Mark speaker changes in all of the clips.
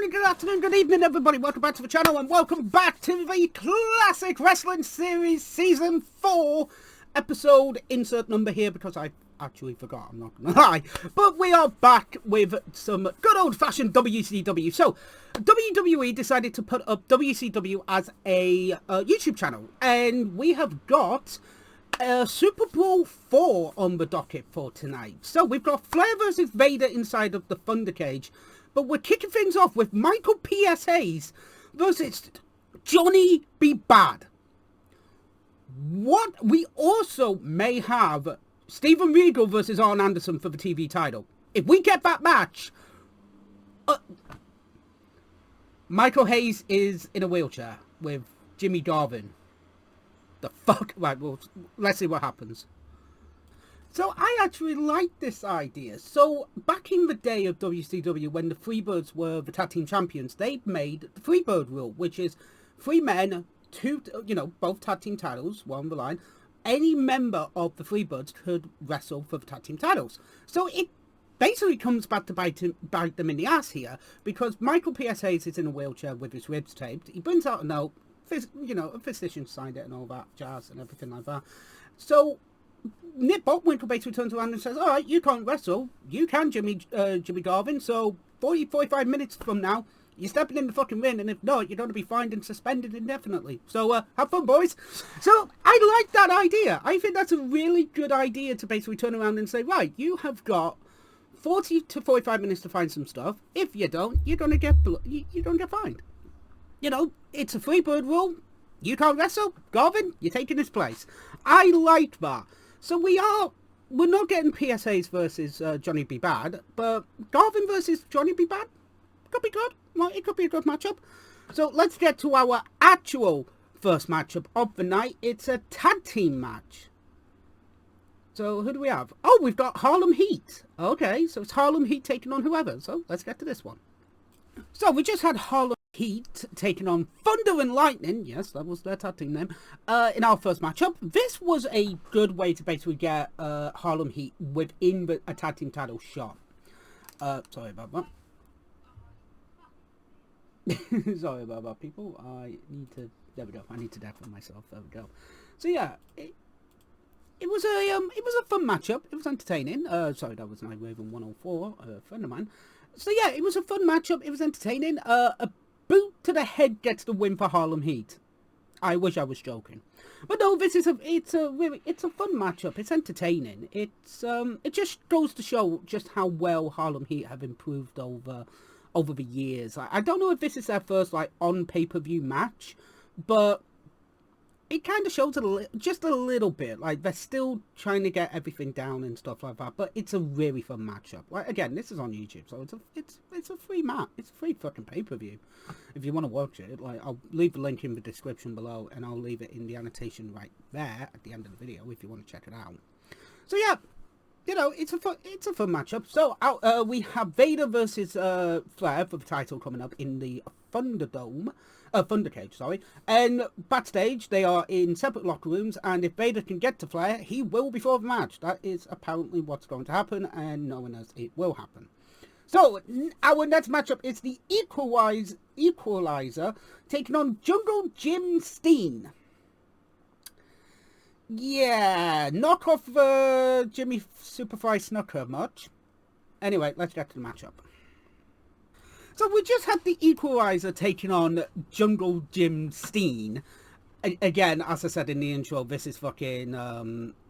Speaker 1: morning, good afternoon, good evening, everybody. Welcome back to the channel and welcome back to the Classic Wrestling Series Season 4 episode insert number here because I actually forgot, I'm not going to lie. But we are back with some good old-fashioned WCW. So, WWE decided to put up WCW as a YouTube channel, and we have got SuperBrawl 4 on the docket for tonight. So we've got Flair versus Vader inside of the Thunder Cage, but we're kicking things off with Michael P.S. Hayes versus Johnny B. Bad. What we also may have Steven Regal versus Arn Anderson for the TV title. If we get that match, Michael Hayes is in a wheelchair with Jimmy Garvin. The fuck? Right, well, let's see what happens. So I actually like this idea. So back in the day of WCW, when the Freebirds were the tag team champions, they made the Freebird rule, which is 3 men, 2, both tag team titles, one on the line. Any member of the Freebirds could wrestle for the tag team titles. So it basically comes back to bite them in the ass here, because Michael P.S. Hayes is in a wheelchair with his ribs taped. He brings out a note. A physician signed it and all that jazz and everything like that. So Nick Bockwinkel basically turns around and says, all right, you can't wrestle. You can, Jimmy Garvin. So 45 minutes from now, you're stepping in the fucking ring, and if not, you're going to be fined and suspended indefinitely. So have fun, boys. So I like that idea. I think that's a really good idea to basically turn around and say, right, you have got 40 to 45 minutes to find some stuff. If you don't, you're going to get fined. It's a Freebird rule. You can't wrestle. Garvin, you're taking his place. I like that. So we're not getting PSAs versus Johnny B. Bad, but Garvin versus Johnny B. Bad could be good. Well, it could be a good matchup. So let's get to our actual first matchup of the night. It's a tag team match. So who do we have? Oh, we've got Harlem Heat. Okay, so it's Harlem Heat taking on whoever. So let's get to this one. So we just had Harlem Heat taking on Thunder and Lightning, yes, that was their tag team name, in our first matchup. This was a good way to basically get Harlem Heat within a tag team title shot. Sorry about that. Sorry about that, people. There we go. I need to deafen myself. There we go. So yeah, it was a fun matchup. It was entertaining. Sorry, that was my Raven 104, a friend of mine. So yeah, it was a fun matchup. It was entertaining. A boot to the head gets the win for Harlem Heat. I wish I was joking, but no. It's a fun matchup. It's entertaining. It just goes to show just how well Harlem Heat have improved over the years. I don't know if this is their first on pay-per-view match, but it kind of shows just a little bit. They're still trying to get everything down and stuff like that. But it's a really fun matchup. Again, this is on YouTube, so it's a free match. It's a free fucking pay-per-view. If you want to watch it, I'll leave the link in the description below, and I'll leave it in the annotation right there at the end of the video if you want to check it out. So yeah, it's a fun matchup. So we have Vader versus Flair for the title coming up in the Thunder Cage, sorry. And backstage, they are in separate locker rooms, and if Vader can get to Flair, he will before the match. That is apparently what's going to happen, and no one knows it will happen. So, our next matchup is the Equalizer taking on Jungle Jim Steen. Yeah, knock off Jimmy Superfly Snooker much. Anyway, let's get to the matchup. So we just had the Equalizer taking on Jungle Jim Steen. Again, as I said in the intro, this is fucking, a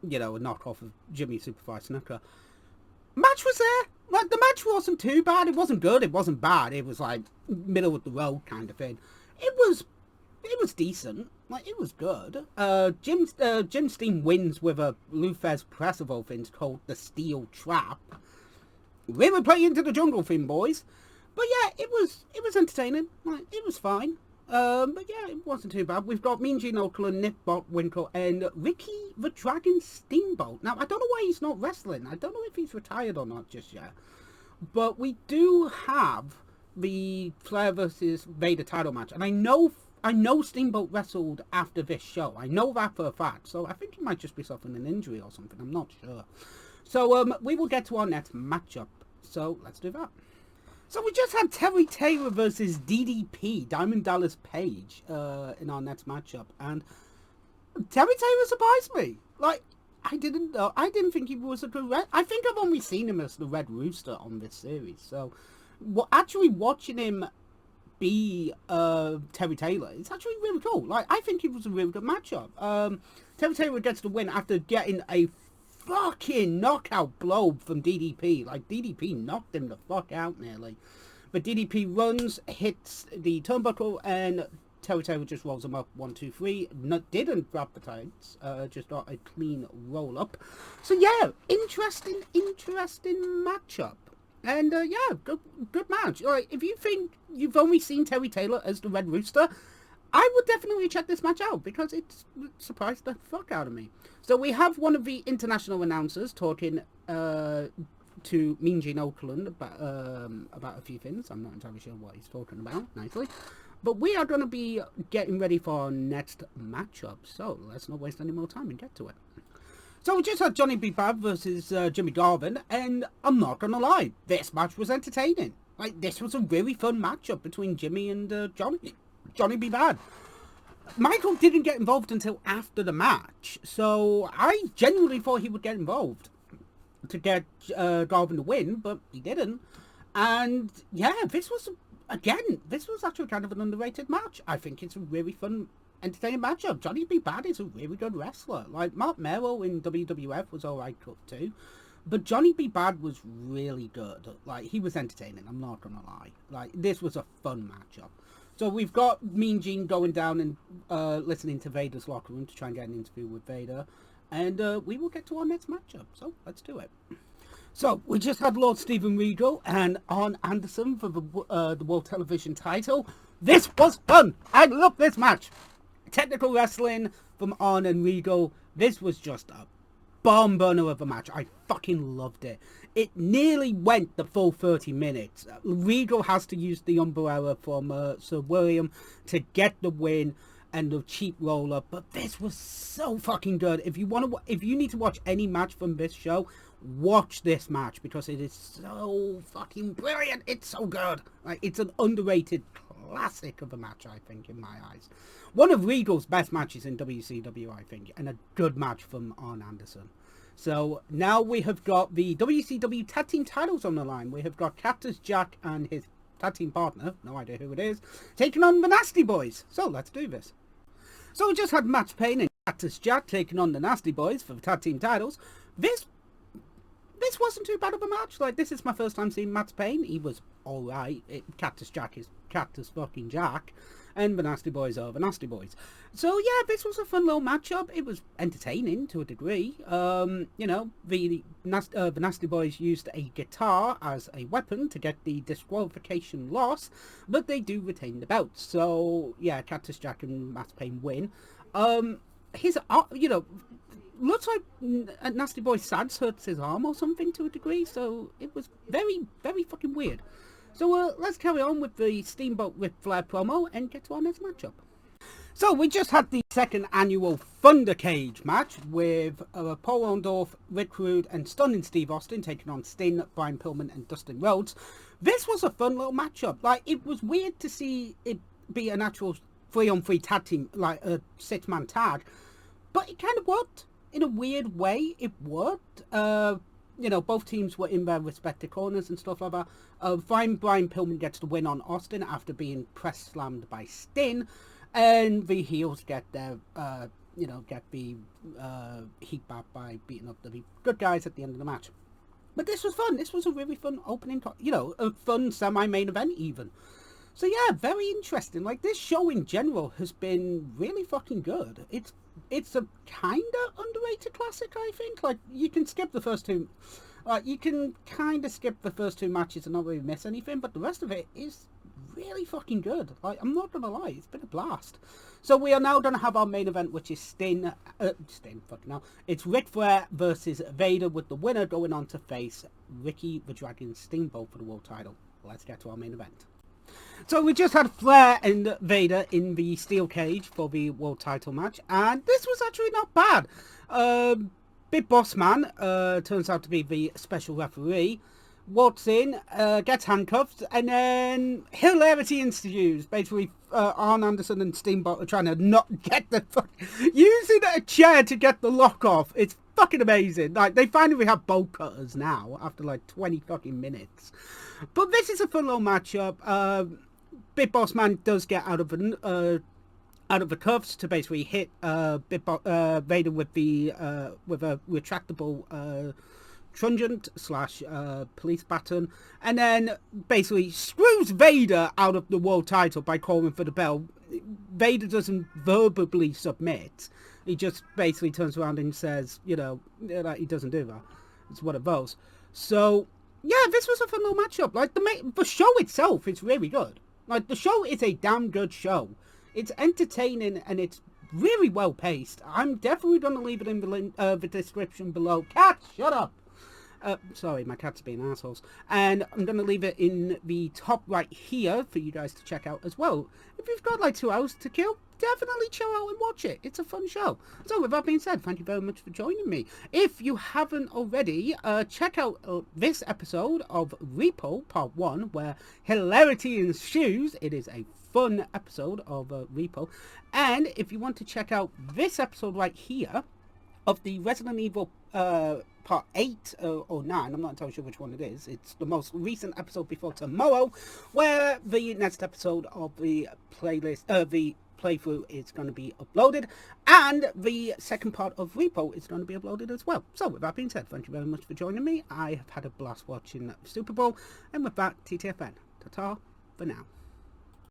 Speaker 1: knockoff of Jimmy Superfly Snooker. Match was there. The match wasn't too bad. It wasn't good. It wasn't bad. It was middle of the road kind of thing. It was decent. It was good. Jim Steen wins with a Lou Thesz press of all things called the Steel Trap. We were playing into the jungle thing, boys. But yeah, it was entertaining. It was fine. But yeah, it wasn't too bad. We've got Mean Gene Okerlund, Nick Bockwinkel, and Ricky the Dragon Steamboat. Now, I don't know why he's not wrestling. I don't know if he's retired or not just yet. But we do have the Flair versus Vader title match. And I know Steamboat wrestled after this show. I know that for a fact. So I think he might just be suffering an injury or something. I'm not sure. So we will get to our next matchup. So let's do that. So we just had Terry Taylor versus DDP, Diamond Dallas Page, in our next matchup, and Terry Taylor surprised me. Like, I didn't think he was a good I think I've only seen him as the Red Rooster on this series, so actually watching him be Terry Taylor, it's actually really cool. Like, I think it was a really good matchup. Terry Taylor gets the win after getting a fucking knockout blow from DDP. Like, DDP knocked him the fuck out nearly. But DDP runs, hits the turnbuckle, and Terry Taylor just rolls him up 1, 2, 3. Didn't grab the tights, just got a clean roll up. So yeah, interesting matchup. And yeah, good match. Like, if you think you've only seen Terry Taylor as the Red Rooster, I would definitely check this match out because it surprised the fuck out of me. So we have one of the international announcers talking to Mean Gene Okerlund about a few things. I'm not entirely sure what he's talking about, nicely. But we are going to be getting ready for our next matchup. So let's not waste any more time and get to it. So we just had Johnny B. Bad versus Jimmy Garvin, and I'm not going to lie, this match was entertaining. Like, this was a really fun matchup between Jimmy and Johnny B. Bad. Michael didn't get involved until after the match, so I genuinely thought he would get involved to get Garvin to win, but he didn't. And yeah, this was actually kind of an underrated match. I think it's a really fun, entertaining matchup. Johnny B. Bad is a really good wrestler. Like, Mark Merrill in WWF was alright too, but Johnny B. Bad was really good. Like, he was entertaining, I'm not gonna lie. Like, this was a fun matchup. So we've got Mean Gene going down and listening to Vader's locker room to try and get an interview with Vader. And we will get to our next matchup. So let's do it. So we just had Lord Steven Regal and Arn Anderson for the World Television title. This was fun. I love this match. Technical wrestling from Arn and Regal. This was just a bomb burner of a match. I fucking loved it. It nearly went the full 30 minutes. Regal has to use the umbrella from Sir William to get the win and the cheap roll up, but this was so fucking good. If you need to watch any match from this show, watch this match because it is so fucking brilliant. It's so good. Like, it's an underrated classic of a match, I think, in my eyes. One of Regal's best matches in WCW, I think, and a good match from Arn Anderson. So now we have got the WCW tag team titles on the line. We have got Cactus Jack and his tag team partner, no idea who it is, taking on the Nasty Boys. So let's do this. So we just had Matt Payne and Cactus Jack taking on the Nasty Boys for the tag team titles. This wasn't too bad of a match. Like, this is my first time seeing Matt Payne. He was alright. Cactus Jack is Cactus fucking Jack. And the Nasty Boys are the Nasty Boys. So yeah, this was a fun little matchup. It was entertaining to a degree. You know, the Nasty Boys used a guitar as a weapon to get the disqualification loss, but they do retain the belts. So yeah, Cactus Jack and Matt Payne win. His you know, looks like Nasty Boy Sads hurts his arm or something to a degree. So it was very, very fucking weird. So let's carry on with the Steamboat Ric Flair promo and get to our next matchup. So we just had the second annual Thunder Cage match with Paul Orndorff, Rick Rude and Stunning Steve Austin taking on Sting, Brian Pillman and Dustin Rhodes. This was a fun little matchup. Like, it was weird to see it be an actual 3-on-3 tag team, like a 6-man tag, but it kind of worked. In a weird way, it worked. You know, both teams were in their respective corners and stuff like that. Brian Pillman gets the win on Austin after being press slammed by Sting, and the heels get their, you know, get the heat back by beating up the good guys at the end of the match. But this was fun. This was a really fun opening, you know, a fun semi-main event even. So yeah, very interesting. Like, this show in general has been really fucking good. It's a kinda underrated classic, I think. Like, you can skip the first two. You can kinda skip the first two matches and not really miss anything, but the rest of it is really fucking good. Like, I'm not gonna lie, it's been a blast. So we are now gonna have our main event, which is Sting, fucking hell. It's Ric Flair versus Vader, with the winner going on to face Ricky the Dragon Steamboat for the world title. Let's get to our main event. So we just had Flair and Vader in the steel cage for the world title match, and this was actually not bad. Big Boss Man turns out to be the special referee. walks in, gets handcuffed, and then hilarity ensues. Basically, Arn Anderson and Steamboat are trying to not get the using a chair to get the lock off. It's fucking amazing. Like, they finally have bolt cutters now after like 20 fucking minutes. But this is a fun little matchup. Big Boss Man does get out of the cuffs to basically hit Vader with a retractable truncheon / police baton, and then basically screws Vader out of the world title by calling for the bell. Vader doesn't verbally submit. He just basically turns around and says, you know, that he doesn't do that. It's what it votes. So, yeah, this was a fun little matchup. Like, the show itself is really good. Like, the show is a damn good show. It's entertaining and it's really well paced. I'm definitely going to leave it in the description below. Cat, shut up! Sorry, my cat's being assholes. And I'm going to leave it in the top right here for you guys to check out as well. If you've got like 2 hours to kill, definitely chill out and watch it. It's a fun show. So with that being said, thank you very much for joining me. If you haven't already, check out this episode of Repo Part 1, where hilarity ensues. It is a fun episode of Repo. And if you want to check out this episode right here of the Resident Evil Part 8 or 9, I'm not entirely sure which one it is. It's the most recent episode before tomorrow, where the next episode of the playlist, the playthrough is going to be uploaded, and the second part of Repo is going to be uploaded as well. So with that being said, thank you very much for joining me. I have had a blast watching SuperBrawl, and with that, TTFN. Ta-ta for now.